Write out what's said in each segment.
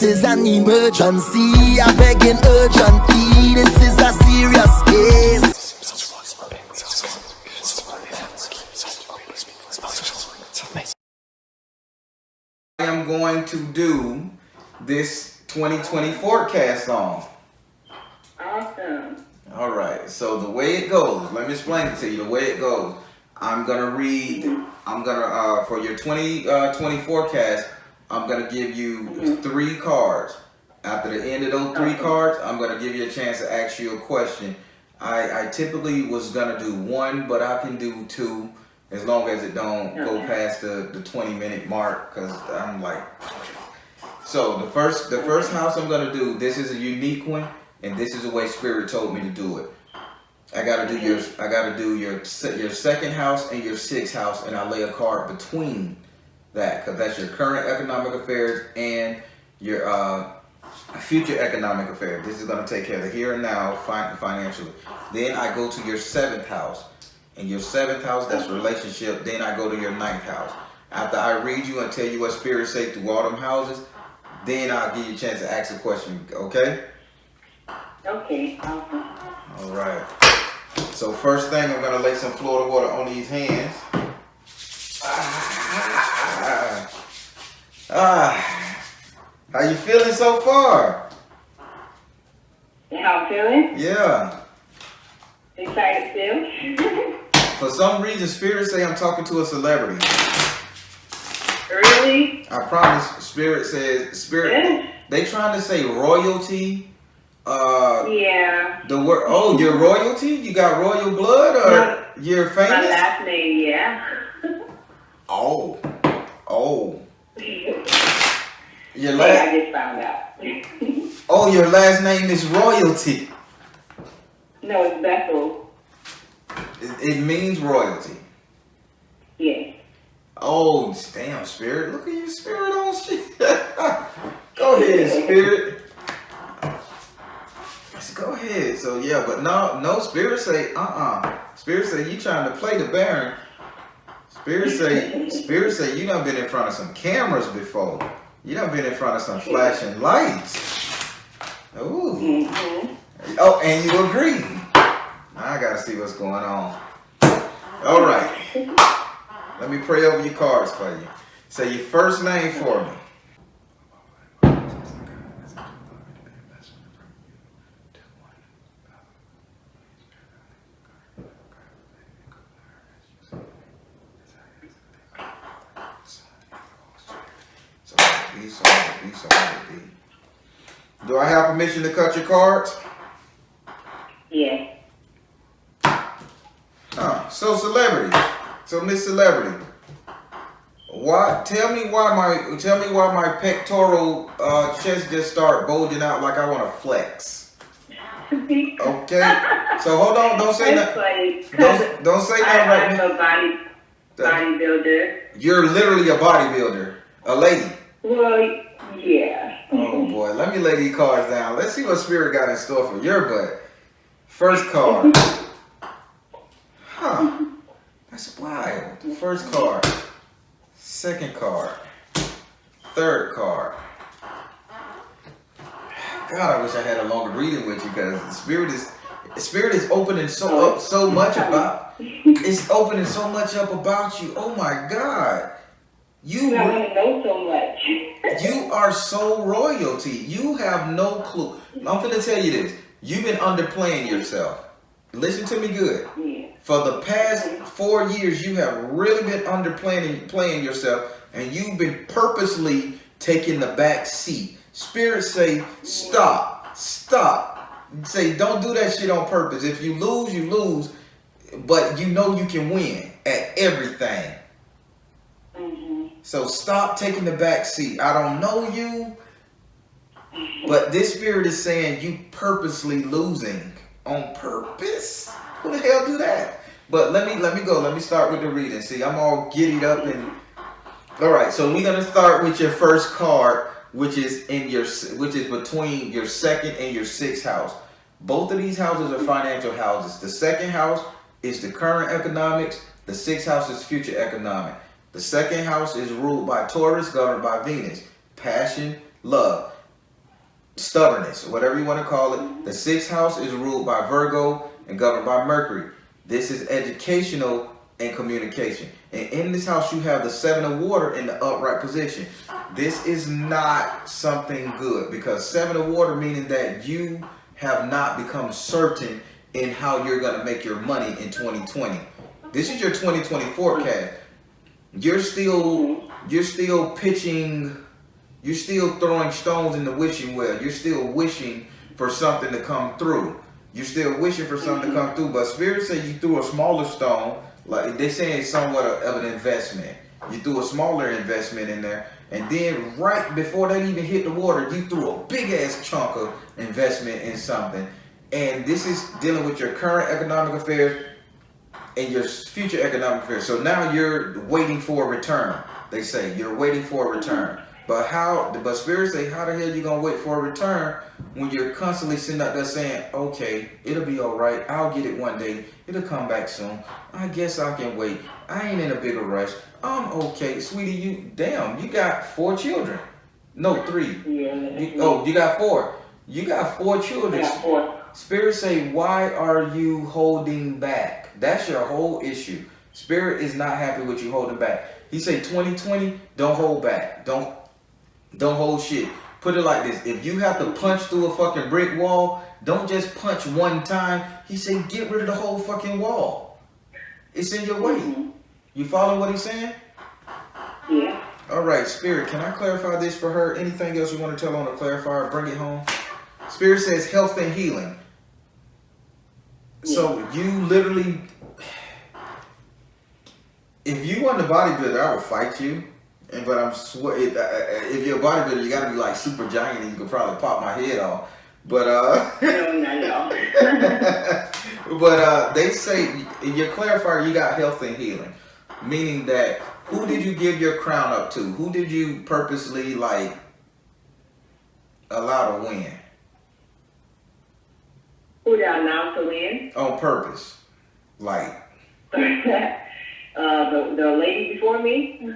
is an emergency. I begging urgently. This is a serious case. I am going to do this 2020 forecast song. Awesome. All right, so the way it goes, let me explain it to you. The way it goes, I'm gonna read. For your 2020 forecast, I'm gonna give you 3 cards. After the end of those 3 cards, I'm gonna give you a chance to ask you a question. I typically was gonna do 1, but I can do 2 as long as it don't go past the 20-minute mark, because I'm like. So the first house I'm gonna do, this is a unique one. And this is the way Spirit told me to do it. I gotta do your second house and your 6th house, and I lay a card between that, because that's your current economic affairs and your future economic affairs. This is gonna take care of the here and now financially. Then I go to your 7th house, and your 7th house, that's relationship. Then I go to your 9th house. After I read you and tell you what Spirit say through all them houses, then I'll give you a chance to ask a question. Okay? Okay. All right. So first thing, I'm gonna lay some Florida water on these hands. How you feeling so far? How I'm feeling? Yeah. Excited still? For some reason, Spirit say I'm talking to a celebrity. Really? I promise. Spirit says Yeah. They trying to say royalty. Yeah. The word. Oh, you're royalty. You got royal blood, or you're famous? My last name, yeah. Oh. Your I last. just found out. Oh, your last name is royalty. No, it's Bethel. It means royalty. Yes. Oh, damn, Spirit. Look at you, Spirit on shit. Go ahead, Spirit. Go ahead. So, yeah, but no, Spirit say, Spirit say, you trying to play the Baron. Spirit say, you done been in front of some cameras before. You done been in front of some flashing lights. Ooh. Mm-hmm. Oh, and you agree. Now I gotta see what's going on. All right. Let me pray over your cards for you. Say your first name for me. Do I have permission to cut your cards? Yeah. So celebrity. So Miss Celebrity. Tell me why my pectoral chest just start bulging out like I want to flex. Okay. So hold on, don't say nothing. Don't say nothing right now. I'm a bodybuilder. You're literally a bodybuilder. A lady. Well, yeah. Oh boy, let me lay these cards down. Let's see what Spirit got in store for your butt. First card. That's wild. First card. Second card. Third card. God, I wish I had a longer reading with you, because Spirit is opening so much about. It's opening so much up about you. Oh my God. I want to know so much. You are so royalty. You have no clue. I'm going to tell you this. You've been underplaying yourself. Listen to me good. Yeah. For the past 4 years, you have really been underplaying yourself, and you've been purposely taking the back seat. Spirit say, stop. Say, don't do that shit on purpose. If you lose, you lose. But you know you can win at everything. So stop taking the back seat. I don't know you, but this Spirit is saying you purposely losing on purpose. Who the hell do that? But let me go. Let me start with the reading. See, I'm all giddied up and. All right, so we're gonna start with your first card, which is between your 2nd and your 6th house. Both of these houses are financial houses. The 2nd house is the current economics. The 6th house is future economic. The 2nd house is ruled by Taurus, governed by Venus. Passion, love. stubbornness, whatever you want to call it. The 6th house is ruled by Virgo and governed by Mercury. This is educational and communication. And in this house, you have the 7 of water in the upright position. This is not something good, because 7 of water meaning that you have not become certain in how you're going to make your money in 2020. This is your 2020 forecast. You're still pitching, you're still throwing stones in the wishing well. You're still wishing for something to come through. You're still wishing for something to come through. But Spirit said you threw a smaller stone, like they say it's somewhat of an investment. You threw a smaller investment in there, and then right before that even hit the water, you threw a big ass chunk of investment in something. And this is dealing with your current economic affairs and your future economic affairs. So now you're waiting for a return. They say you're waiting for a return. But Spirit say, how the hell you gonna wait for a return when you're constantly sitting out there saying, okay, it'll be all right. I'll get it one day. It'll come back soon. I guess I can wait. I ain't in a bigger rush. I'm okay, sweetie. You got 4 children. No, 3. Yeah. You got 4. You got 4 children. I got 4. Spirit say, why are you holding back? That's your whole issue. Spirit is not happy with you holding back. He say 2020, don't hold back. Don't hold shit. Put it like this. If you have to punch through a fucking brick wall, don't just punch one time. He say, get rid of the whole fucking wall. It's in your way. You follow what he's saying? Yeah. All right, Spirit, can I clarify this for her? Anything else you want to tell on the clarifier? Bring it home. Spirit says health and healing. So you literally, if you want a bodybuilder, I would fight you. But if you're a bodybuilder, you gotta be like super giant, and you could probably pop my head off. But No. but they say in your clarifier, you got health and healing, meaning that who did you give your crown up to? Who did you purposely like allow to win? Who did I allow to win? On purpose, like the lady before me.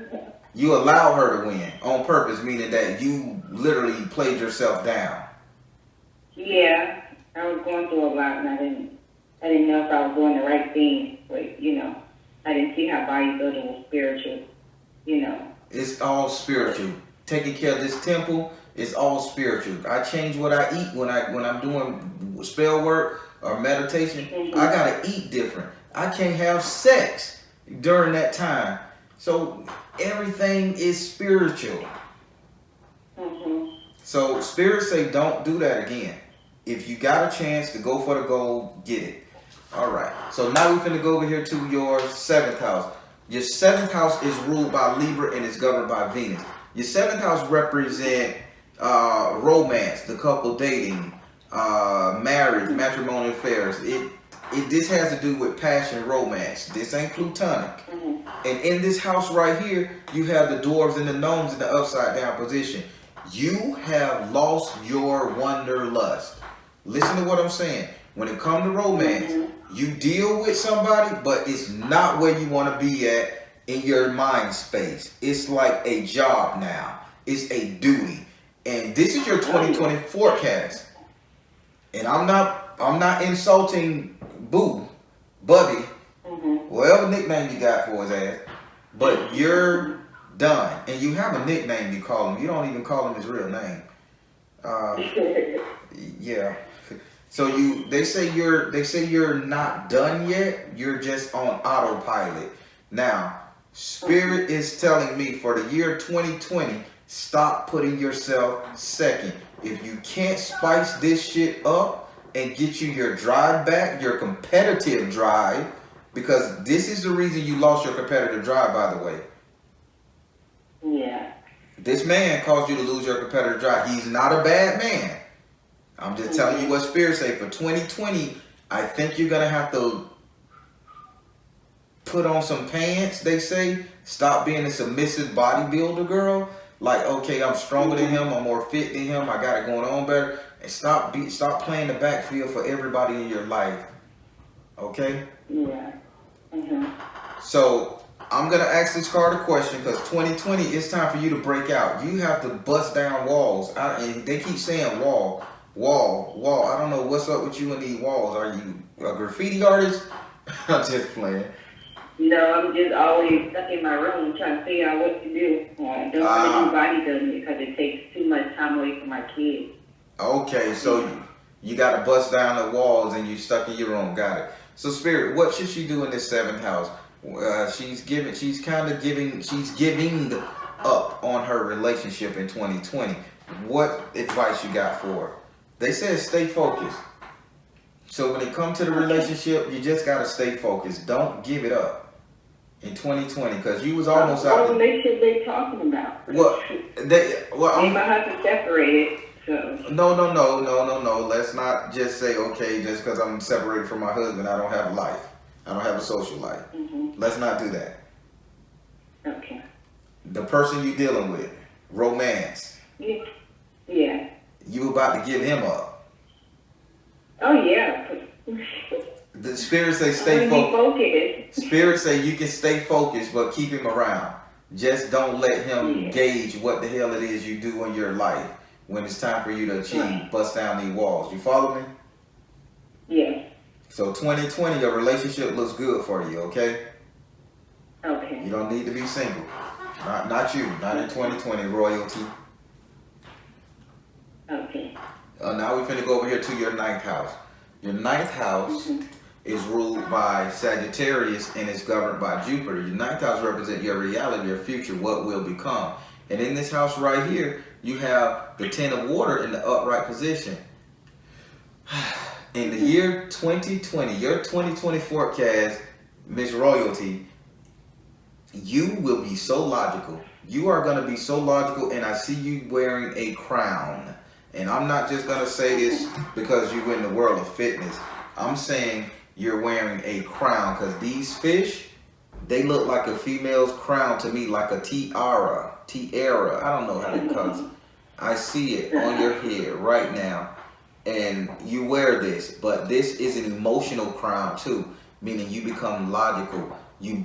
you allow her to win on purpose, meaning that you literally played yourself down. Yeah, I was going through a lot, and I didn't know if I was doing the right thing. But I didn't see how bodybuilding was spiritual. It's all spiritual. Taking care of this temple is all spiritual. I change what I eat when I'm doing spell work or meditation. I gotta eat different. I can't have sex during that time. So everything is spiritual. So Spirit say don't do that again. If you got a chance to go for the gold, get it. All right. So now we're finna go over here to your 7th house. Your 7th house is ruled by Libra and is governed by Venus. Your 7th house represent romance, the couple dating, marriage, matrimonial affairs. This has to do with passion, romance. This ain't plutonic. And in this house right here, you have the dwarves and the gnomes in the upside down position. You have lost your wanderlust. Listen to what I'm saying. When it comes to romance, you deal with somebody, but it's not where you want to be at in your mind space. It's like a job now. It's a duty. And this is your 2020 forecast. And I'm not insulting Bubby, whatever nickname you got for his ass, but you're done. And you have a nickname you call him. You don't even call him his real name. Yeah. So they say you're not done yet. You're just on autopilot. Now, Spirit is telling me for the year 2020, stop putting yourself second. If you can't spice this shit up and get you your drive back, your competitive drive, because this is the reason you lost your competitive drive, by the way. Yeah. This man caused you to lose your competitive drive. He's not a bad man. I'm just telling you what Spirit say. For 2020, I think you're going to have to put on some pants, they say. Stop being a submissive bodybuilder girl. Like, okay, I'm stronger than him. I'm more fit than him. I got it going on better. And stop playing the backfield for everybody in your life. Okay? Yeah. So I'm gonna ask this card a question because 2020, it's time for you to break out. You have to bust down walls. And they keep saying wall. I don't know what's up with you and these walls. Are you a graffiti artist? I'm just playing. No, I'm just always stuck in my room trying to figure out what to do. I don't want to do bodybuilding because it takes too much time away from my kids. Okay, so you got to bust down the walls and you stuck in your room. Got it. So Spirit, what should she do in this 7th house? She's giving up on her relationship in 2020. What advice you got for her? They said stay focused. So when it comes to the relationship, you just got to stay focused. Don't give it up in 2020 because you was almost out. What relationship they talking about? They might have to separate it. So. No. Let's not just say, okay, just because I'm separated from my husband, I don't have a life. I don't have a social life. Mm-hmm. Let's not do that. Okay. The person you dealing with, romance. Yeah. You about to give him up. Oh, yeah. The Spirit say stay focused. Spirit say you can stay focused, but keep him around. Just don't let him gauge what the hell it is you do in your life when it's time for you to achieve. Right. Bust down these walls. You follow me? Yeah. So 2020, your relationship looks good for you, okay? Okay. You don't need to be single. Not you. Not in 2020, royalty. Okay. Now we're finna go over here to your 9th house. Your 9th house is ruled by Sagittarius and is governed by Jupiter. Your 9th house represents your reality, your future, what will become. And in this house right here, you have the 10 of water in the upright position. In the year 2020, your 2020 forecast, Miss Royalty, you will be so logical. You are going to be so logical, and I see you wearing a crown. And I'm not just going to say this because you're in the world of fitness. I'm saying you're wearing a crown because these fish, they look like a female's crown to me, like a tiara. I don't know how that comes. I see it on your head right now. And you wear this, but this is an emotional crown too, meaning you become logical. You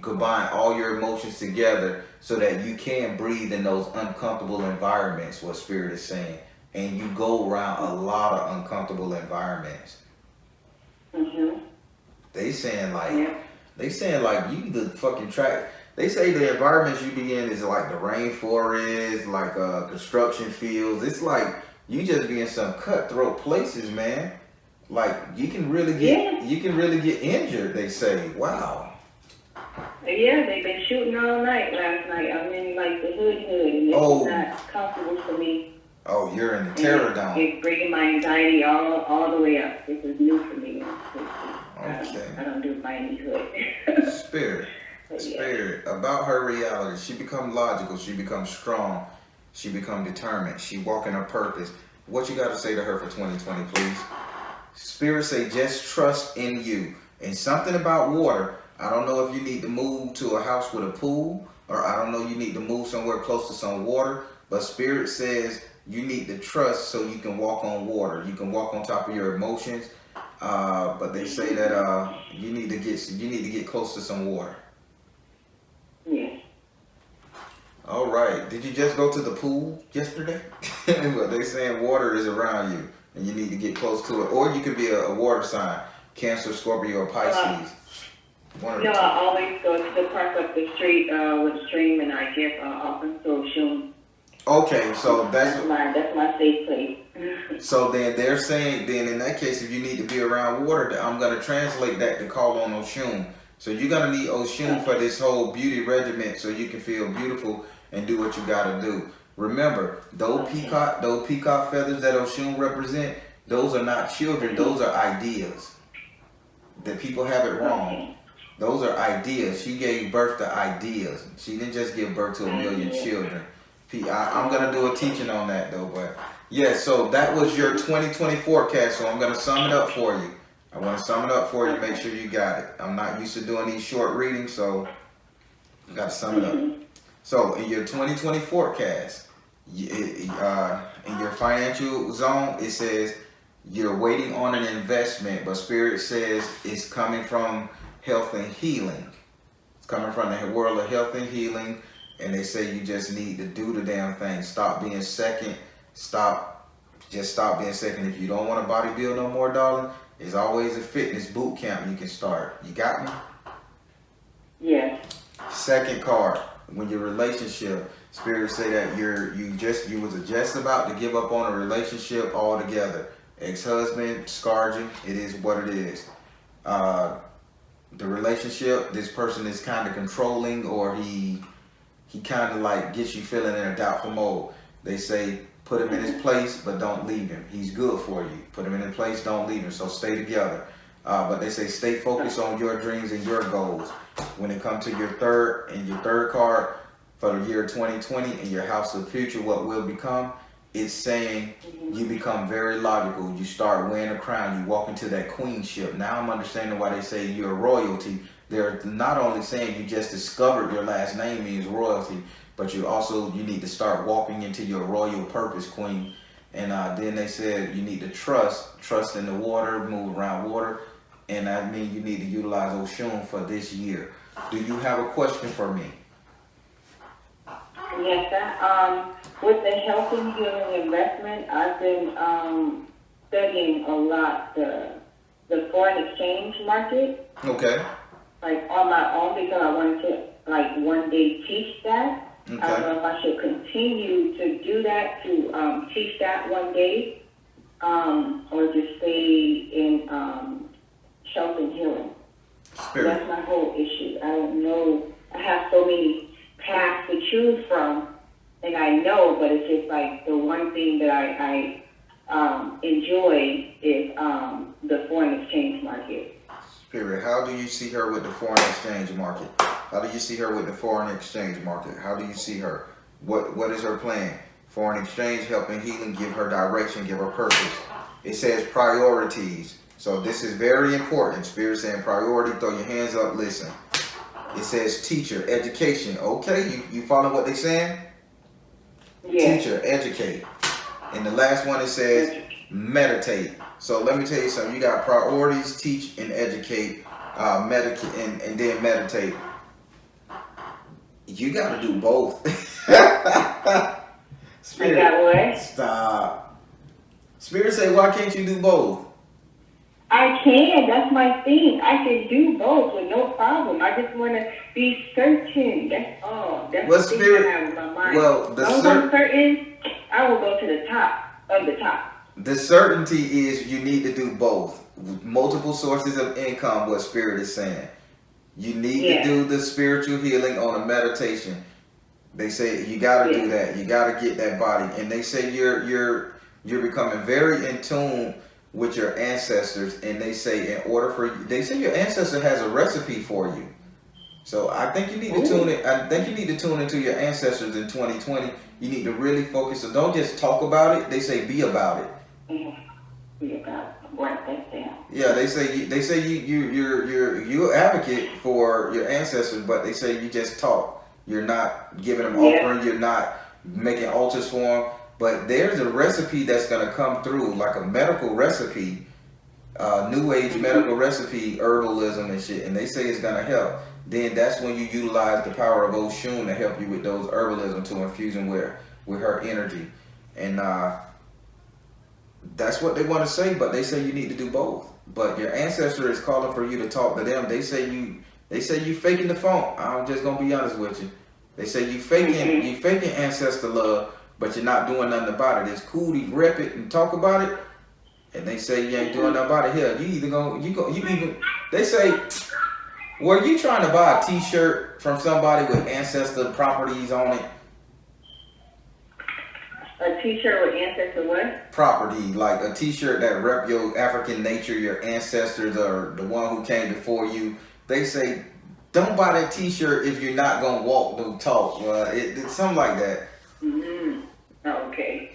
combine all your emotions together so that you can breathe in those uncomfortable environments, what Spirit is saying. And you go around a lot of uncomfortable environments. Mm-hmm. They saying like you the fucking track. They say the environments you be in is like the rainforest, like construction fields. It's like you just be in some cutthroat places, man. Like you can really get injured. They say, wow. Yeah, they've been shooting all night last night. I'm in like the hood, and it's not comfortable for me. Oh, you're in the terror dome. It's bringing my anxiety all the way up. This is new for me. Okay. I don't do Miami hood. Spirit, about her reality. She becomes logical. She becomes strong. She becomes determined. She walk in her purpose. What you got to say to her for 2020, please? Spirit say just trust in you. And something about water. I don't know if you need to move to a house with a pool, or I don't know you need to move somewhere close to some water. But Spirit says you need to trust so you can walk on water. You can walk on top of your emotions. But they say that you need to get close to some water. Yeah. All right. Did you just go to the pool yesterday? But they saying water is around you and you need to get close to it. Or you could be a water sign, Cancer, Scorpio, or Pisces. I always go to the park up the street with a stream, and I get off in S.O.LMatters. Okay, so that's my safe place. So then they're saying, then in that case, if you need to be around water, I'm going to translate that to call on Oshun. So you're going to need Oshun for this whole beauty regimen so you can feel beautiful and do what you got to do. Remember, those peacock feathers that Oshun represent, those are not children, those are ideas. That people have it wrong. Those are ideas. She gave birth to ideas. She didn't just give birth to a million children. I'm going to do a teaching on that though, but yeah, so that was your 2020 forecast, so I'm going to sum it up for you. I want to sum it up for you, make sure you got it. I'm not used to doing these short readings, so you got to sum it up. So in your 2020 forecast, in your financial zone, it says you're waiting on an investment, but Spirit says it's coming from health and healing. coming from the world of health and healing, and they say you just need to do the damn thing. Stop being second. Just stop being second. If you don't want to bodybuild no more, darling, there's always a fitness boot camp you can start. You got me? Yes. Second card, when your relationship, Spirit say that you was just about to give up on a relationship altogether. Ex-husband scarred you. It is what it is. The relationship, this person is kind of controlling, or he kind of like gets you feeling in a doubtful mode. They say put him in his place, but don't leave him. He's good for you. Put him in his place, don't leave him. So stay together. But they say stay focused on your dreams and your goals. When it comes to your third card for the year 2020 and your house of the future, what will become, it's saying you become very logical. You start wearing a crown. You walk into that queenship. Now I'm understanding why they say you're royalty. They're not only saying you just discovered your last name means royalty, but you need to start walking into your royal purpose, queen. And then they said you need to trust in the water, move around water. And I mean, you need to utilize Oshun for this year. Do you have a question for me? Yes, sir. With the health and healing investment, I've been studying a lot the foreign exchange market. Okay. Like on my own, because I wanted to like one day teach that. Okay. I don't know if I should continue to do that, to teach that one day, or just stay in health and healing. Spirit. That's my whole issue. I don't know. I have so many paths to choose from, and I know, but it's just like the one thing that I enjoy is the foreign exchange market. Spirit, how do you see her with the foreign exchange market? How do you see her with the foreign exchange market? How do you see her? What is her plan? Foreign exchange, helping healing, give her direction, give her purpose. It says priorities. So this is very important. Spirit saying priority, throw your hands up, listen. It says teacher, education. Okay, you follow what they're saying? Yeah. Teacher, educate. And the last one it says meditate. So let me tell you something. You got priorities, teach and educate, medicate, and then meditate. You got to do both. Spirit, I got what? stop. Spirit say, why can't you do both? I can. That's my thing. I can do both with no problem. I just want to be certain. That's all. That's Well, the thing Spirit, I have in my mind. well, the Once I'm certain, I will go to the top of the top. The certainty is you need to do both. Multiple sources of income, what Spirit is saying. You need to do the spiritual healing on a meditation. They say you got to do that. You got to get that body. And they say you're becoming very in tune with your ancestors. And they say in order for you, they say your ancestor has a recipe for you. So I think you need to tune in. I think you need to tune into your ancestors in 2020. You need to really focus. So don't just talk about it. They say be about it. Be about it. Write that down. Yeah, they say you're advocate for your ancestors, but they say you just talk. You're not giving them offering. You're not making altars for them. But there's a recipe that's gonna come through, like a medical recipe, new age medical recipe, herbalism and shit. And they say it's gonna help. Then that's when you utilize the power of Oshun to help you with those herbalism to infuse them with her energy. And that's what they want to say, but they say you need to do both. But your ancestor is calling for you to talk to them. They say you faking the phone. I'm just gonna be honest with you. They say you faking ancestor love, but you're not doing nothing about it. It's cool to rep it and talk about it, and they say you ain't doing nothing about it. Hell, they say, were you trying to buy a T-shirt from somebody with ancestor properties on it? A T-shirt with ancestor what? Property, like a T-shirt that rep your African nature, your ancestors, or the one who came before you. They say, don't buy that T-shirt if you're not gonna walk the talk. It's something like that. Okay.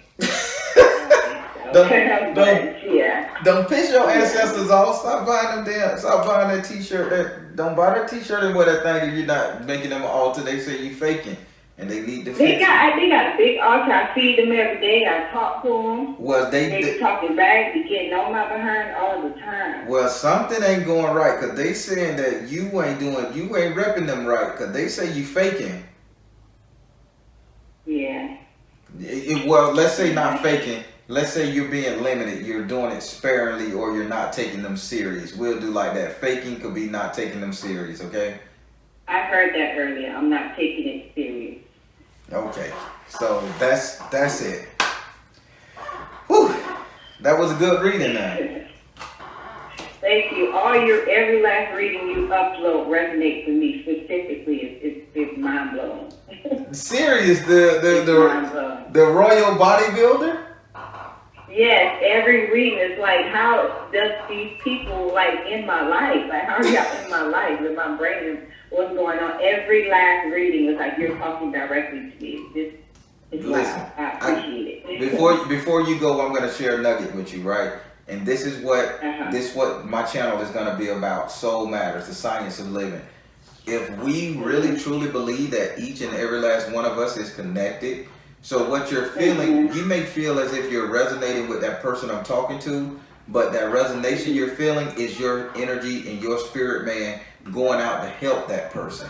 Don't piss your ancestors off. Stop buying that T-shirt. Don't buy that T-shirt and wear that thing if you're not making them an altar. They say you faking. and they need to They fix it. got a big altar. I feed them every day. I talk to them. Well, They be talking back, be getting on my behind all the time. well, something ain't going right, cause they saying that you ain't repping them right, cause they say you faking. Yeah. Well, let's say not faking. Let's say you're being limited. You're doing it sparingly, or you're not taking them serious. We'll do like that. Faking could be not taking them serious. Okay. I heard that earlier. I'm not taking it serious. Okay. So that's it. Whew. That was a good reading now. Thank you. Every last reading you upload resonates with me specifically. It's mind blowing. Serious, the royal bodybuilder. Yes, every reading is like, how does these people like in my life? Like, how are y'all in my life? With my brain and what's going on? Every last reading is like you're talking directly to me. Listen, I appreciate it. Before you go, I'm gonna share a nugget with you, right? And this is what my channel is gonna be about. Soul Matters, the science of living. If we really truly believe that each and every last one of us is connected, so what you're feeling, you may feel as if you're resonating with that person I'm talking to, but that resonation you're feeling is your energy and your spirit man going out to help that person.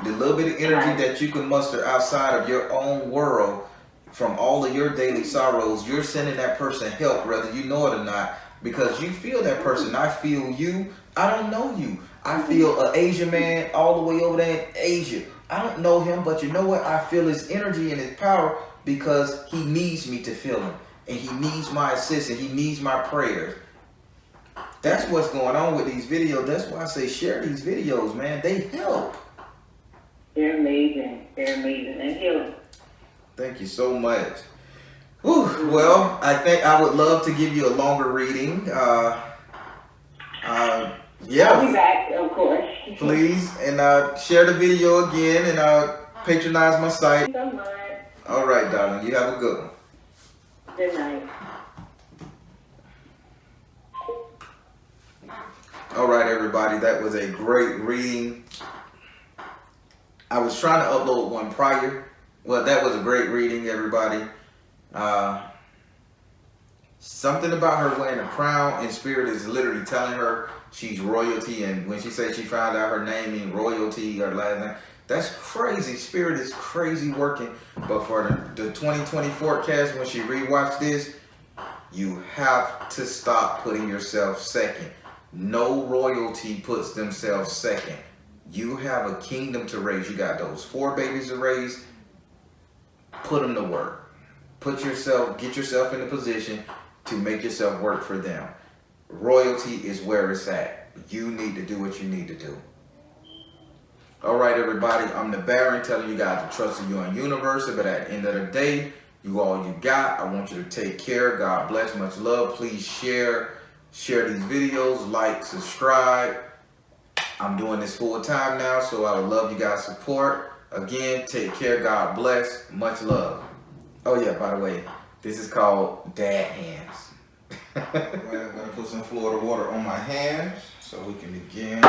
The little bit of energy that you can muster outside of your own world from all of your daily sorrows, you're sending that person help, whether you know it or not, because you feel that person. I feel you. I don't know you. I feel an Asian man all the way over there in Asia. I don't know him, but you know what? I feel his energy and his power because he needs me to feel him. And he needs my assistance. He needs my prayers. That's what's going on with these videos. That's why I say share these videos, man. They help. They're amazing. They're amazing and healing. Thank you so much. Whew. Well, I think I would love to give you a longer reading. Yeah. I'll be back, of course. Please, and share the video again, and patronize my site. Thank you so much. All right, darling. You have a good one. Good night. All right, everybody. That was a great reading. I was trying to upload one prior. Well, that was a great reading, everybody. Something about her wearing a crown in spirit is literally telling her she's royalty. And when she said she found out her name means royalty, her last name, that's crazy. Spirit is crazy working. But for the 2020 forecast, when she rewatched this, you have to stop putting yourself second. No royalty puts themselves second. You have a kingdom to raise. You got those 4 babies to raise. Put them to work. Get yourself in a position to make yourself work for them. Royalty is where it's at. You need to do what you need to do. All right, everybody. I'm the Baron telling you guys to trust in your own universe. But at the end of the day, you all you got. I want you to take care. God bless. Much love. Please share these videos. Like, subscribe. I'm doing this full time now, so I would love you guys' support. Again, take care. God bless. Much love. Oh yeah, by the way, this is called Dad Hands. I'm gonna put some Florida water on my hands so we can begin.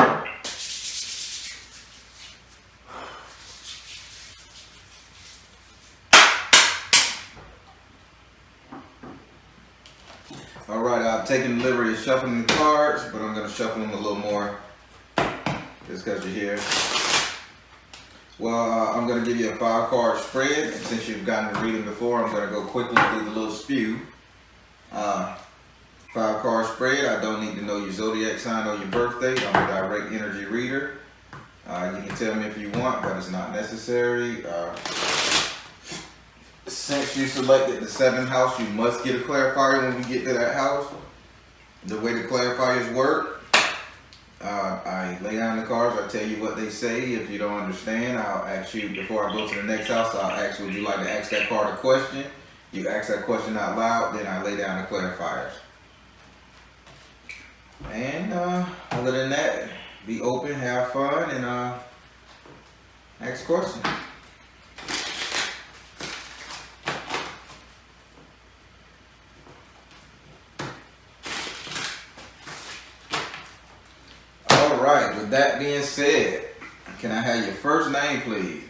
All right, I've taken the liberty of shuffling the cards, but I'm gonna shuffle them a little more just because you're here. Well, I'm going to give you a 5-card spread. And since you've gotten a reading before, I'm going to go quickly through the little spew. 5-card spread. I don't need to know your zodiac sign or your birth date. I'm a direct energy reader. You can tell me if you want, but it's not necessary. Since you selected the 7th house, you must get a clarifier when we get to that house. The way the clarifiers work. I lay down the cards, I tell you what they say. If you don't understand, I'll ask you, before I go to the next house, I'll ask, would you like to ask that card a question? You ask that question out loud, then I lay down the clarifiers. And other than that, be open, have fun, and ask questions. Alright, with that being said, can I have your first name, please?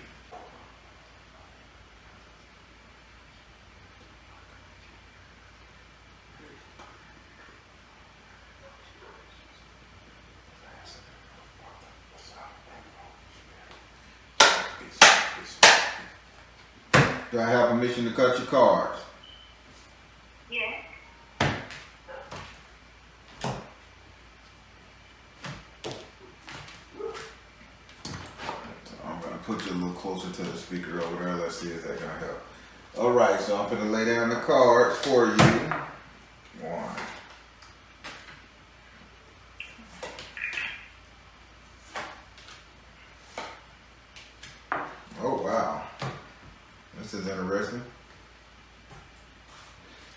Do I have permission to cut your cards? Yes. I'm gonna put you a little closer to the speaker over there. Let's see if that's gonna help. All right, so I'm gonna lay down the cards for you. One. Oh wow, this is interesting.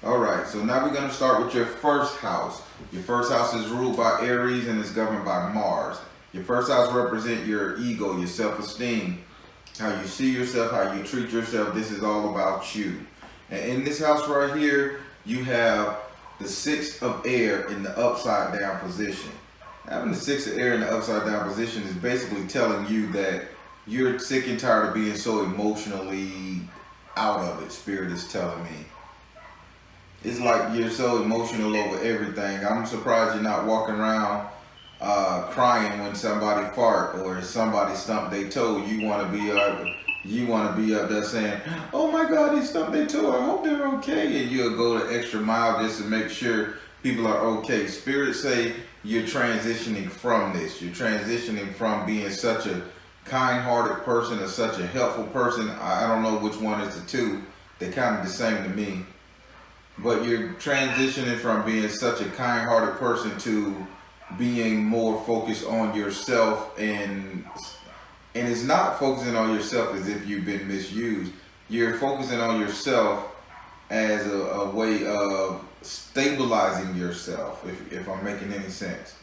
All right, so now we're gonna start with your first house. Your first house is ruled by Aries and is governed by Mars. Your first house represents your ego, your self-esteem, how you see yourself, how you treat yourself. This is all about you. And in this house right here, you have the 6 of air in the upside down position. Having the 6 of air in the upside down position is basically telling you that you're sick and tired of being so emotionally out of it, Spirit is telling me. It's like you're so emotional over everything. I'm surprised you're not walking around crying when somebody fart or somebody stump their toe. You want to be up there saying, "Oh my God, they stumped their toe. I hope they're okay." And you'll go the extra mile just to make sure people are okay. Spirit say you're transitioning from this. You're transitioning from being such a kind-hearted person or such a helpful person. I don't know which one is the two. They're kind of the same to me. But you're transitioning from being such a kind-hearted person to being more focused on yourself, and it's not focusing on yourself as if you've been misused. You're focusing on yourself as a way of stabilizing yourself, if I'm making any sense.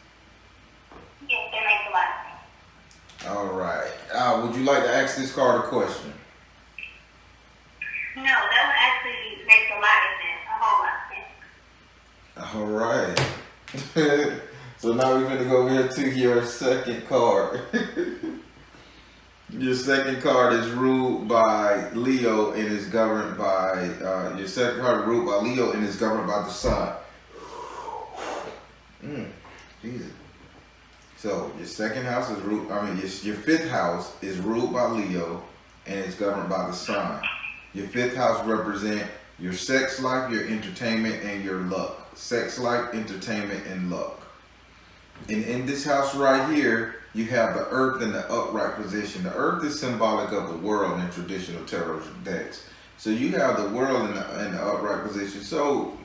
Yes, that makes a lot of sense. All right. Would you like to ask this card a question? No, that one actually makes a lot of sense. A whole lot of sense. All right. So now we're going to go here to your second card. Your second card is ruled by Leo and is governed by, your second card is ruled by Leo and is governed by the sun. Jesus. So your second house is ruled, your fifth house is ruled by Leo and it's governed by the sun. Your fifth house represents your sex life, your entertainment, and your luck. Sex life, entertainment, and luck. And in this house right here, you have the earth in the upright position. The earth is symbolic of the world in traditional tarot decks. So you have the world in the upright position. So,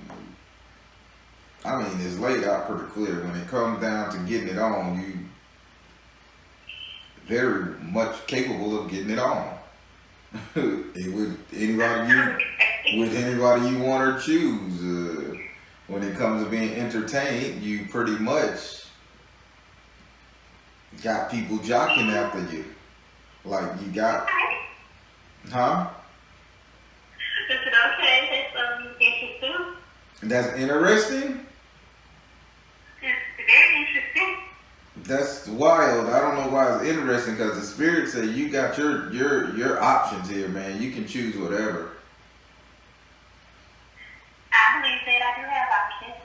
it's laid out pretty clear. When it comes down to getting it on, you very much capable of getting it on. With anybody you want to choose. When it comes to being entertained, you pretty much got people jocking after you. Like you got, huh? Is it okay? That's interesting. That's interesting? It's very interesting. That's wild. I don't know why it's interesting, because the spirit say you got your options here, man. You can choose whatever. I believe that I do have options.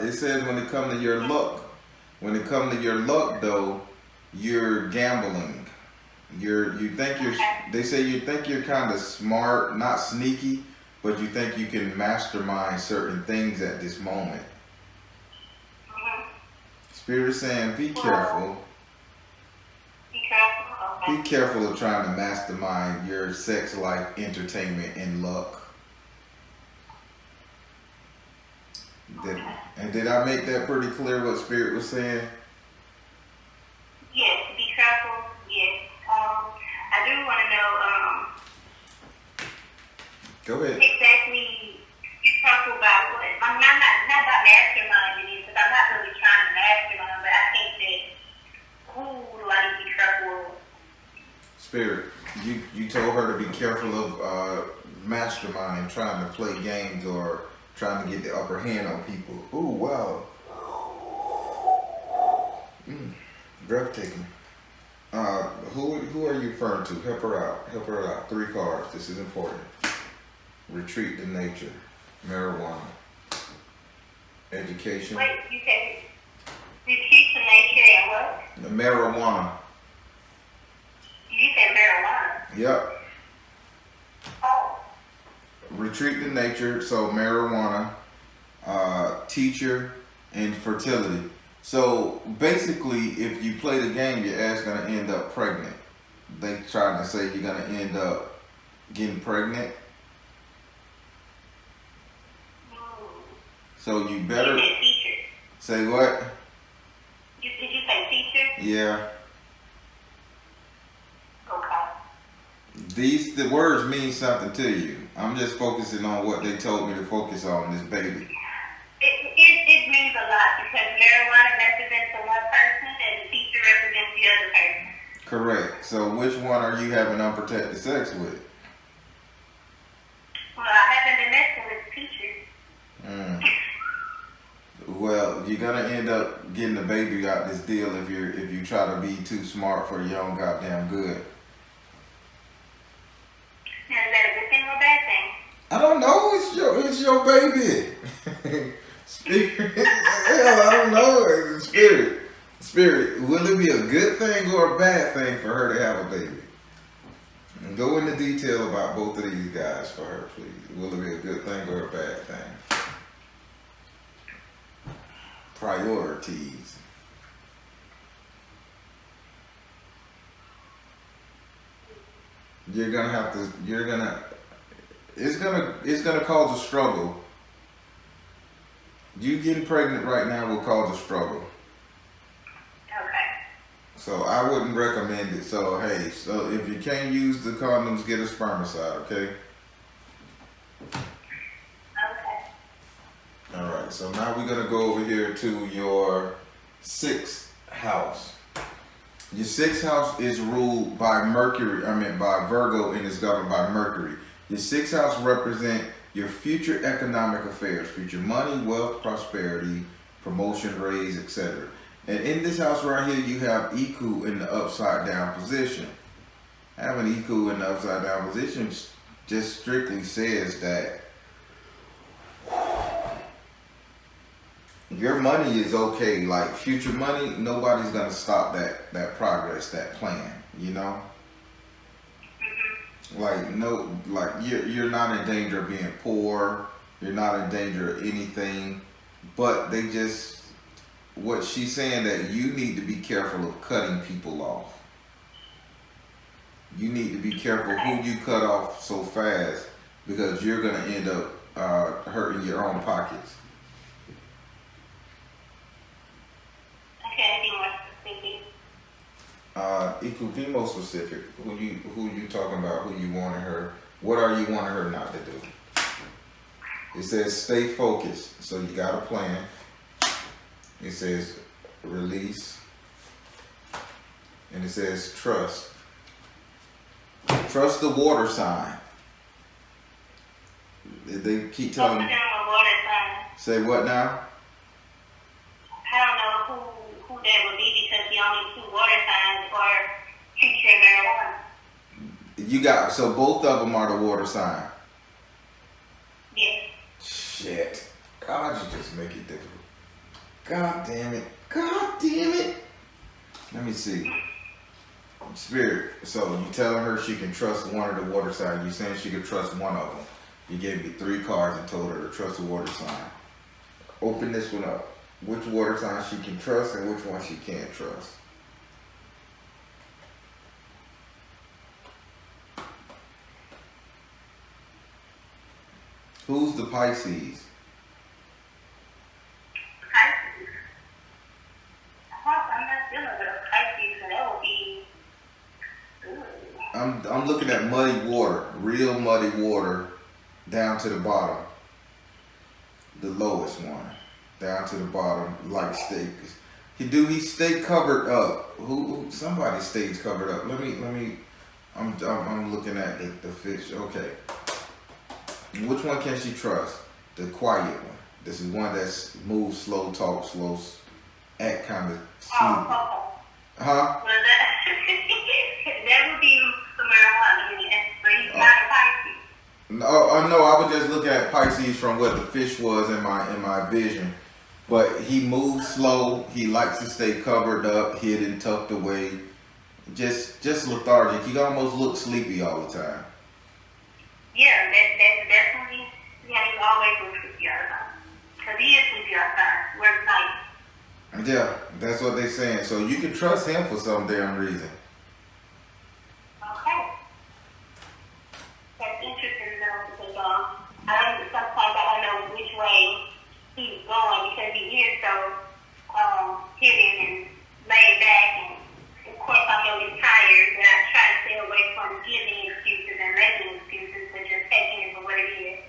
It says when it comes to your luck. When it comes to your luck, though, you're gambling. They say you think you're kind of smart, not sneaky, but you think you can mastermind certain things at this moment. Spirit saying, be careful. Be careful. Okay. Be careful of trying to mastermind your sex life, entertainment, and luck. And did I make that pretty clear what Spirit was saying? Yes, be careful. Yes. I do want to know Go ahead. exactly be careful about what. I'm not about masterminding it, because I'm not really trying to mastermind, but I think that who do I need to be careful of? Spirit, you told her to be careful of masterminding, trying to play games or trying to get the upper hand on people. Ooh, wow. Breathtaking. Who are you referring to? Help her out. Help her out. 3 cards. This is important. Retreat to nature. Marijuana. Education. Wait, you said retreat to nature and what? The marijuana. You said marijuana. Yep. retreat to nature, so marijuana, teacher, and fertility. So basically, if you play the game, your ass gonna end up pregnant. They trying to say you're gonna end up getting pregnant. So you better. You said teacher. Say what? Did you say teacher? Yeah. Okay. The words mean something to you. I'm just focusing on what they told me to focus on, this baby. It means a lot because marijuana represents the one person and the teacher represents the other person. Correct. So which one are you having unprotected sex with? Well, I haven't been messing with teachers. Well, you're gonna end up getting the baby out this deal if you try to be too smart for your own goddamn good. Now, is that a good thing or a bad thing? I don't know. It's your baby. Spirit. Hell, I don't know. Spirit. Will it be a good thing or a bad thing for her to have a baby? And go into detail about both of these guys for her, please. Will it be a good thing or a bad thing? Priorities. You're gonna have to. It's gonna cause a struggle. You getting pregnant right now will cause a struggle. Okay. So I wouldn't recommend it. So hey, so if you can't use the condoms, get a spermicide, okay? Okay. All right. So now we're gonna go over here to your 6th house. Your 6th house is ruled by Mercury. By Virgo, and is governed by Mercury. Your 6th house represent your future economic affairs, future money, wealth, prosperity, promotion, raise, etc. And in this house right here, you have Iku in the upside down position. Having Iku in the upside down position just strictly says that your money is okay. Like future money, nobody's gonna stop that progress, that plan. You know. Like you're not in danger of being poor. You're not in danger of anything. But what she's saying that you need to be careful of cutting people off. You need to be careful who you cut off so fast because you're gonna end up hurting your own pockets. Okay, be more specific. Equal, be more specific. Who you talking about? Who you wanted her? What are you wanting her not to do? It says stay focused, so you got a plan. It says release, and it says trust. Trust the water sign. They keep telling me. Say what now? I don't know who that would be because the only 2 water signs are teacher and marijuana. You got, so both of them are the water sign. Yes. Shit. God, you just make it difficult. God damn it. God damn it. Let me see. Spirit. So you telling her she can trust one of the water signs. You saying she can trust one of them. You gave me 3 cards and told her to trust the water sign. Open this one up. Which water sign she can trust and which one she can't trust. Who's the Pisces? Pisces. I'm not dealing with a Pisces, so that would be. Ooh. I'm looking at muddy water, real muddy water, down to the bottom. The lowest one. Down to the bottom, like steak. He stay covered up. Who somebody stays covered up. Let me I'm looking at the fish. Okay. Which one can she trust? The quiet one. This is one that's moves slow, talk slow, act kind of sleepy. Oh. Huh? Well, that would be the marijuana. But he's not a Pisces. No, I was just looking at Pisces from what the fish was in my vision. But he moves slow. He likes to stay covered up, hidden, tucked away. Just lethargic. He almost looks sleepy all the time. Yeah, that's definitely always looks with you all the time. Because he is with you all the time. We're nice. Yeah, that's what they're saying. So you can trust him for some damn reason. Okay. That's interesting though, because sometimes I don't know which way he's going because he is so hidden and laid back, and of course I know he's tired, and I try to stay away from giving excuses and making excuses, but just taking it for what it is.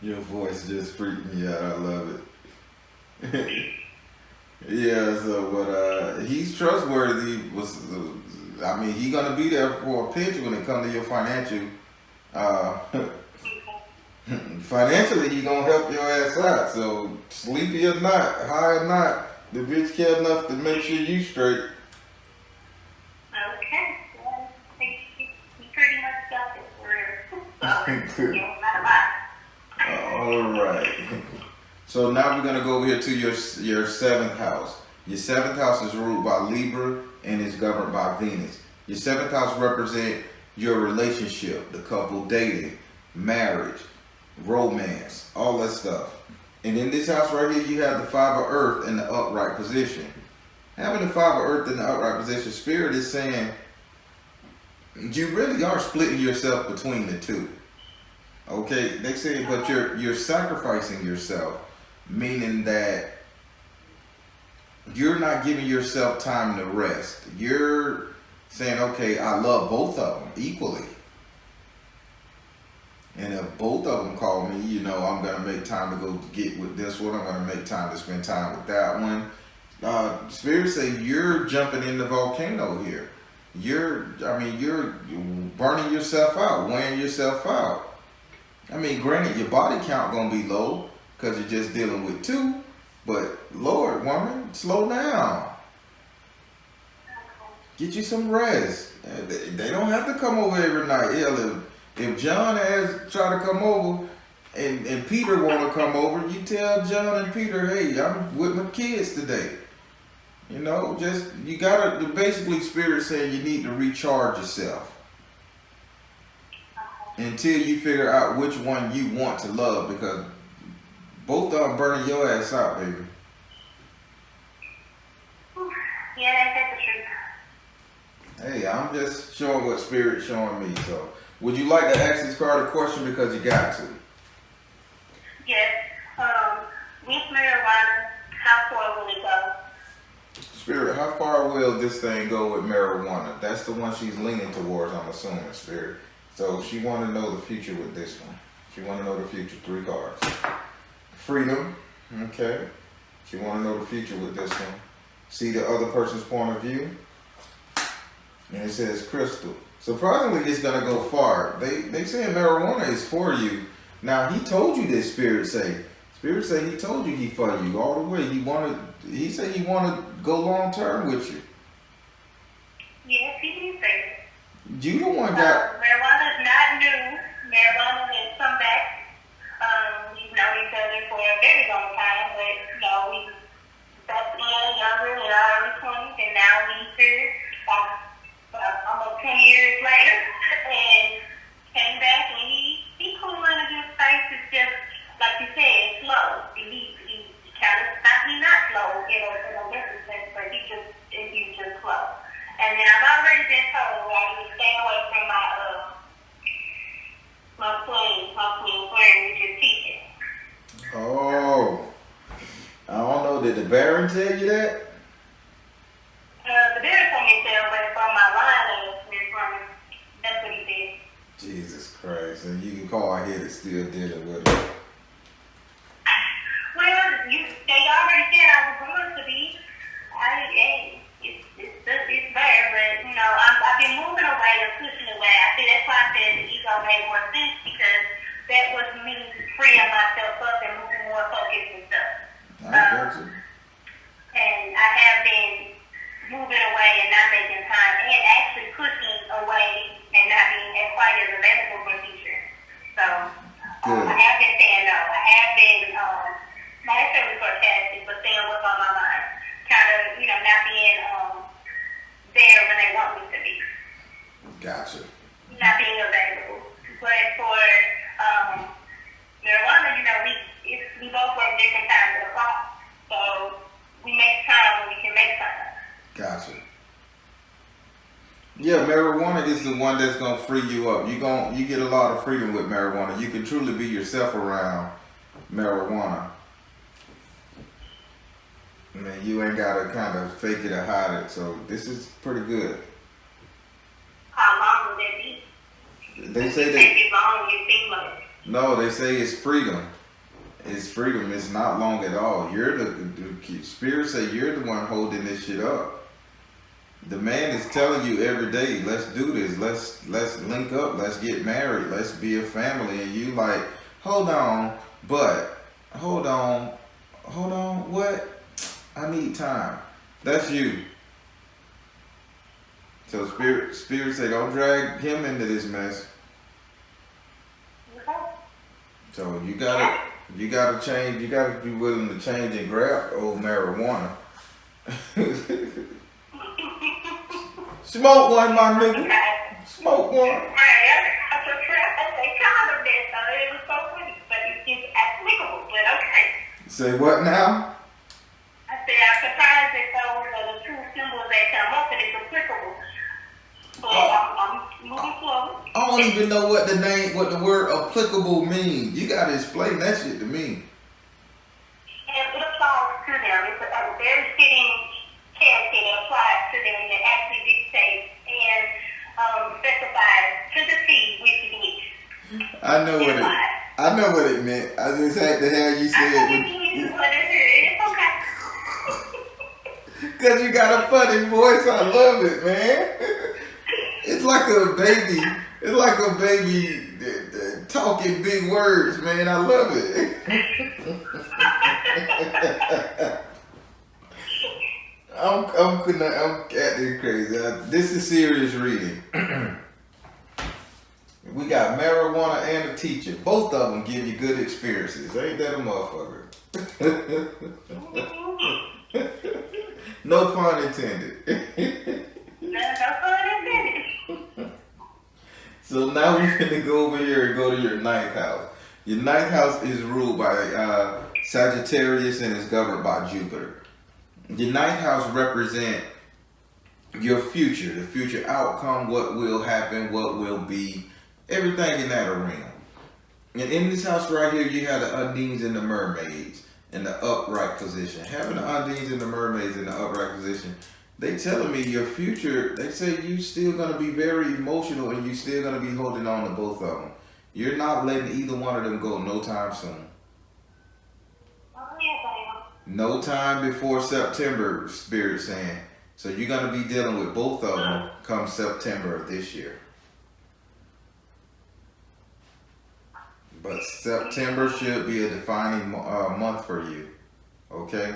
Your voice just freaked me out. I love it. Yeah, so but he's trustworthy. I mean, he gonna be there for a pinch when it comes to your financial. Financially, he gonna help your ass out. So sleepy or not, high or not, the bitch care enough to make sure you straight. Okay, well, he pretty much got this for real. So, not a lot. All right. So now we're gonna go over here to your seventh house. Your seventh house is ruled by Libra and is governed by Venus. Your seventh house represents your relationship, the couple dating, marriage, romance, all that stuff. And in this house right here, you have the Five of Earth in the upright position. Having the Five of Earth in the upright position, Spirit is saying you really are splitting yourself between the two. Okay, they say, but you're sacrificing yourself, meaning that you're not giving yourself time to rest. You're saying, okay, I love both of them equally. And if both of them call me, you know, I'm going to make time to go get with this one. I'm going to make time to spend time with that one. Spirit say you're jumping in the volcano here. You're burning yourself out, wearing yourself out. I mean, granted, your body count going to be low because you're just dealing with two. But, Lord, woman, slow down. Get you some rest. They don't have to come over every night. Hell, if John has tried to come over and Peter want to come over, you tell John and Peter, hey, I'm with my kids today. You know, just, you got to, basically Spirit saying you need to recharge yourself until you figure out which one you want to love, because both of them burning your ass out, baby. Yeah, that's the truth. Hey, I'm just showing what Spirit's showing me. So, would you like to ask this card a question because you got to? Yes. With marijuana, how far will it go? Spirit, how far will this thing go with marijuana? That's the one she's leaning towards, I'm assuming, Spirit. So she want to know the future with this one. She want to know the future. 3 cards. Freedom. Okay. She want to know the future with this one. See the other person's point of view. And it says crystal. Surprisingly, it's going to go far. They saying marijuana is for you. Now, he told you this, Spirit say. Spirit say he told you he for you all the way. He said he want to go long term with you. Yes, he did say that. You the one got... marijuana is not new. Marijuana has come back. We've known each other for a very long time, but you know, we back then younger in our early 20s, and now we here almost 20 years later, and came back, and he cool in a good space. It's just like you said, slow. He kind of not slow in a different sense, but he's just slow. And then I've already been told I need to stay away from my twin friend, which is teaching. Oh, I don't know. Did the Baron tell you that? The Baron told me to stay away from my line and that's what he said. Jesus Christ. And you can call ahead and still dealing with it. Well, they already said I was going to be. It's there, but you know, I've been moving away and pushing away. I think that's why I said the ego made more sense, because that was me freeing myself up and moving more focused and stuff. I got you. And I have been moving away and not making time, and actually pushing away and not being quite as available for teacher. So I have been saying no. I have been not necessarily sarcastic, but saying what's on my mind. Kind of, you know, not being there when they want me to be. Gotcha. Not being available. But for next time. Gotcha. Yeah, marijuana is the one that's gonna free you up. You get a lot of freedom with marijuana. You can truly be yourself around marijuana. I mean, you ain't gotta kind of fake it or hide it. So this is pretty good. How long will that be? They say Take that. it long, you think like. No, they say it's freedom. It's freedom. It's not long at all. You're the spirit say you're the one holding this shit up. The man is telling you every day, let's do this, let's link up, let's get married, let's be a family, and you like, hold on, what? I need time. That's you. So spirit say, don't drag him into this mess. Okay. So you gotta change, you gotta be willing to change and grab old marijuana. Smoke one, my nigga. Smoke one. Right, I say kind of this, so it was so funny, but it's applicable, but okay. Say what now? I said, I'm surprised that those are the two symbols that come up and it's applicable. So I'm moving forward. I don't even know what the word applicable means. You gotta explain that shit to me. And it applies to them. It's a very fitting character that applies to them that actually dictates and specifies to the T which it is. I know what it meant. I just had to have you say it. What it is. It's okay. Cause you got a funny voice. I love it, man. It's like a baby. It's like a baby talking big words, man. I love it. I'm acting crazy. This is serious reading. We got marijuana and a teacher. Both of them give you good experiences. Ain't that a motherfucker? No pun intended. So now we're gonna go over here and go to your ninth house. Your ninth house is ruled by Sagittarius and is governed by Jupiter. Your ninth house represents your future, the future outcome, what will happen, what will be, everything in that arena. And in this house right here, you have the Undines and the Mermaids in the upright position. Having the Undines and the Mermaids in the upright position, they telling me your future, they say you still going to be very emotional and you still going to be holding on to both of them. You're not letting either one of them go no time soon. No time before September, Spirit saying. So you're going to be dealing with both of them come September of this year. But September should be a defining month for you. Okay?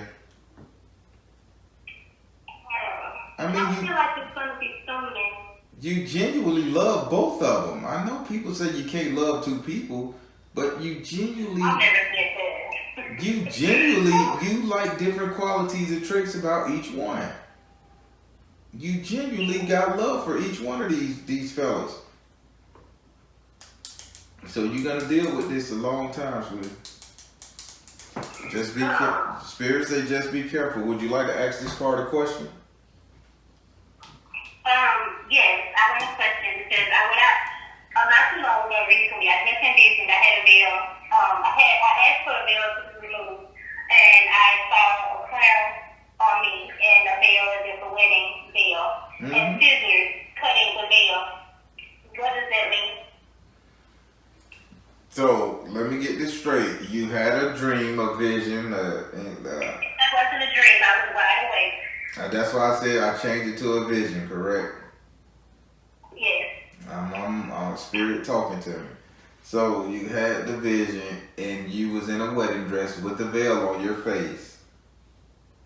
I mean, I feel like it's going to be sooner. You genuinely love both of them. I know people say you can't love two people, but you genuinely... I've never said that. You like different qualities and traits about each one. You genuinely got love for each one of these fellas. So you're gonna deal with this a long time, sweetie. Just be careful. Spirit say just be careful. Would you like to ask this card a question? Yes, I want a question because not too long ago recently, I just envisioned I had a veil. I asked for a veil to be removed, and I saw a crown on me and a veil as if a wedding veil, and scissors cutting the veil. What does that mean? So let me get this straight. You had a dream, a vision, That wasn't a dream. I was wide awake. That's why I said I changed it to a vision, correct? Yes. I'm spirit talking to me. So you had the vision and you was in a wedding dress with the veil on your face.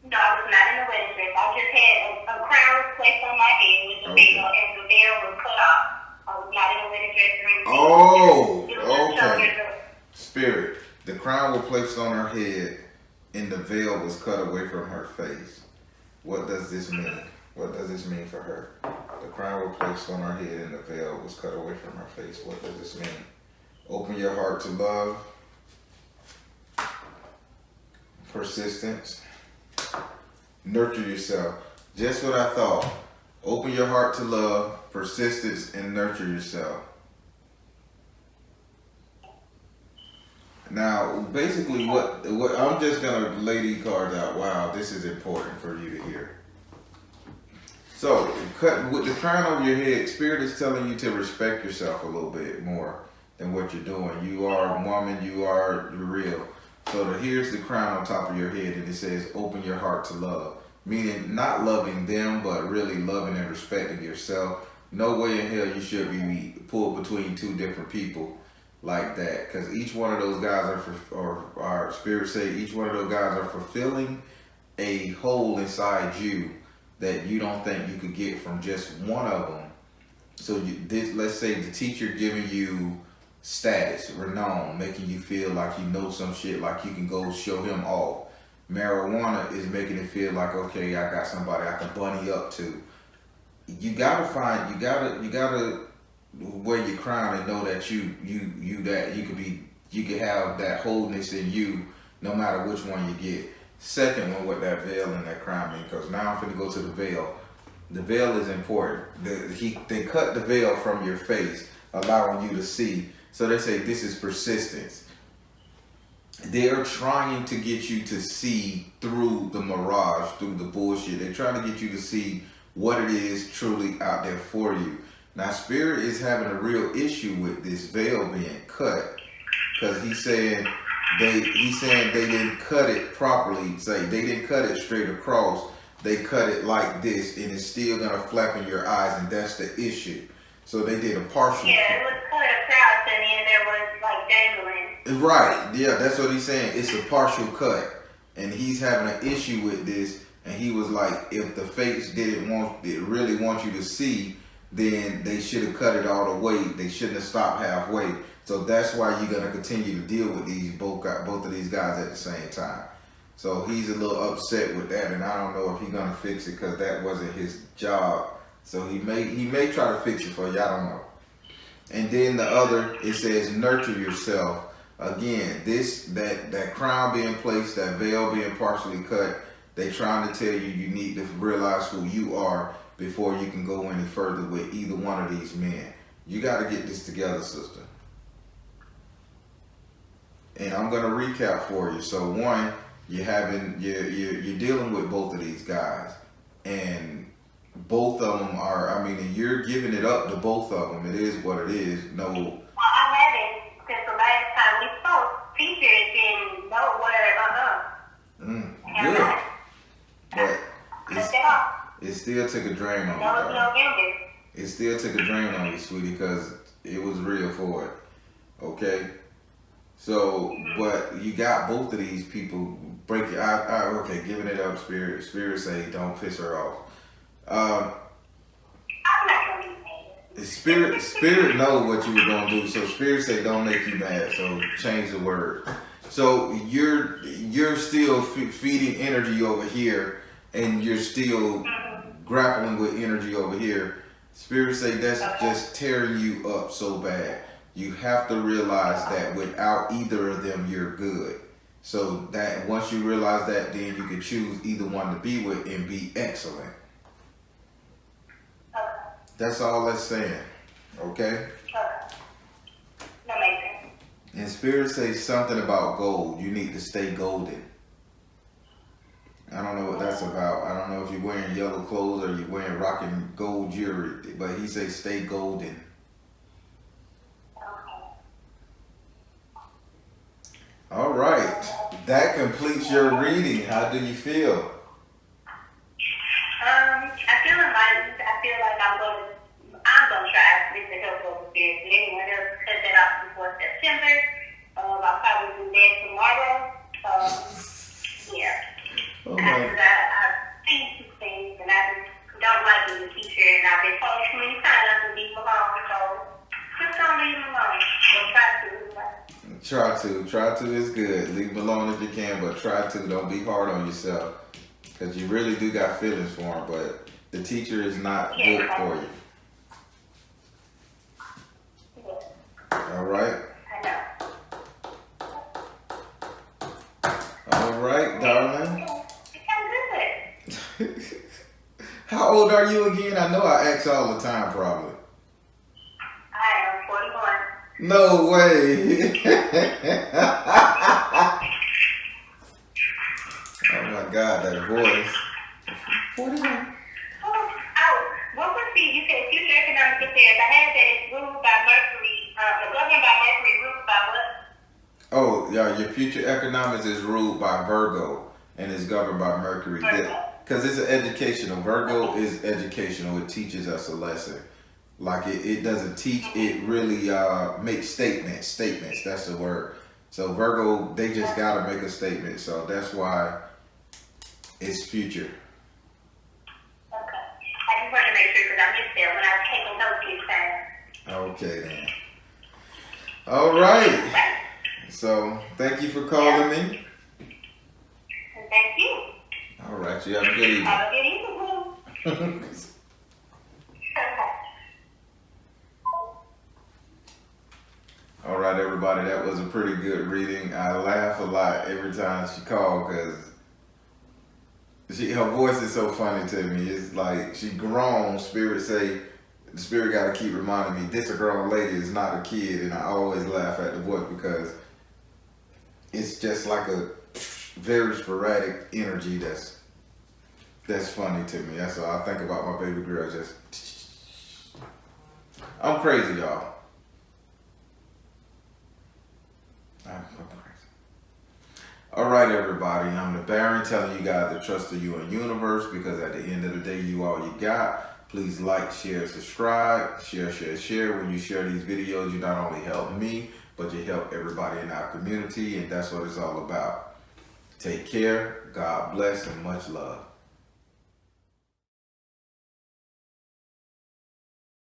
No, I was not in a wedding dress. I just had a crown was placed on my head with the veil, and the veil was cut off. I was not in a wedding dress or anything. Oh, okay. Spirit, the crown was placed on her head and the veil was cut away from her face. What does this mean? What does this mean for her? The crown was placed on her head and the veil was cut away from her face. What does this mean? Open your heart to love, persistence, Nurture yourself. Just what I thought. Open your heart to love, persistence, and nurture yourself. Now, basically, what I'm just gonna lay these cards out. Wow, this is important for you to hear. So, cut with the crown over your head. Spirit is telling you to respect yourself a little bit more than what you're doing. You are a woman. You are real. So here's the crown on top of your head, and it says, "Open your heart to love," meaning not loving them, but really loving and respecting yourself. No way in hell you should be pulled between two different people like that, because each one of those guys or our spirit say each one of those guys are fulfilling a hole inside you that you don't think you could get from just one of them. So let's say the teacher giving you status, renown, making you feel like you know some shit, like you can go show him off. Marijuana is making it feel like, okay, I got somebody I can bunny up to. You gotta wear your crown and know that you can have that wholeness in you no matter which one you get. Second one, with that veil and that crown mean, because now I'm finna go to the veil. The veil is important. They cut the veil from your face, allowing you to see. So they say this is persistence. They're trying to get you to see through the mirage, through the bullshit. They're trying to get you to see what it is truly out there for you. Now, Spirit is having a real issue with this veil being cut, because he's saying they didn't cut it properly. Say they didn't cut it straight across. They cut it like this, and it's still gonna flap in your eyes, and that's the issue. So they did a partial. Yeah, it was cut across, and then there was like dangling. Right. Yeah, that's what he's saying. It's a partial cut, and he's having an issue with this. And he was like, if the fates didn't really want you to see, then they should have cut it all the way. They shouldn't have stopped halfway. So that's why you're gonna continue to deal with both of these guys at the same time. So he's a little upset with that, and I don't know if he's gonna fix it, because that wasn't his job. So he may try to fix it for you. I don't know. And then the other, it says nurture yourself. Again, that crown being placed, that veil being partially cut. They trying to tell you need to realize who you are before you can go any further with either one of these men. You got to get this together, sister. And I'm gonna recap for you. So one, you're dealing with both of these guys, and both of them are. I mean, you're giving it up to both of them. It is what it is. No. Well, I haven't, since the last time we spoke. Teacher didn't know what. Good. But it still took a drain on you. It still took a drain on you, sweetie, because it was real for it. Okay? So, but you got both of these people break your okay, giving it up, Spirit. Spirit say, don't piss her off. I'm not going to be mad. Spirit know what you were going to do. So Spirit say, don't make you mad. So change the word. So you're still feeding energy over here, and you're still grappling with energy over here. Spirit say that's just tearing you up so bad. You have to realize that without either of them, you're good. So that once you realize that, then you can choose either one to be with and be excellent. That's all that's saying. Okay? That makes sense. And Spirit says something about gold. You need to stay golden. I don't know what that's about. I don't know if you're wearing yellow clothes or you're wearing rocking gold jewelry, but he says stay golden. All right. That completes your reading. How do you feel? I feel enlightened. I feel like I'm gonna try with the help of the Spirit. If anyone else cut that off before September, I'll probably do that tomorrow. Yeah. Okay. I've seen some things, and I just don't like being a teacher, and I've been told too many times to leave them alone. So just don't leave them alone. Try to is good. Leave them alone if you can, but try to. Don't be hard on yourself, because you really do got feelings for them, but the teacher is not good for you. All right. All right, darling. How old are you again? I know I ask all the time, probably. I am 41. No way. Oh my God, that voice. 41. What was you said future economic affairs. I had that it's ruled by Mercury, governed by Mercury, ruled by what? Oh, yeah, your future economics is ruled by Virgo and is governed by Mercury. Because it's an educational. Virgo is educational. It teaches us a lesson. Like it doesn't teach, it really makes statements. Statements, that's the word. So Virgo, they just gotta make a statement. So that's why it's future. Okay. I just wanted to make sure because I missed that when I was taking notes this time. Okay then. All right. So thank you for calling me. And thank you. All right, you have a good evening. Have a good evening. All right, everybody, that was a pretty good reading. I laugh a lot every time she called because her voice is so funny to me. It's like she grown. Spirit say, the spirit got to keep reminding me, this a grown lady, is not a kid. And I always laugh at the voice because it's just like a very sporadic energy that's funny to me. That's all I think about my baby girl. Just, I'm crazy, y'all. I'm crazy. All right, everybody. I'm the Baron telling you guys to trust in you and universe because at the end of the day, you all you got. Please like, share, subscribe, share. When you share these videos, you not only help me, but you help everybody in our community, and that's what it's all about. Take care. God bless and much love.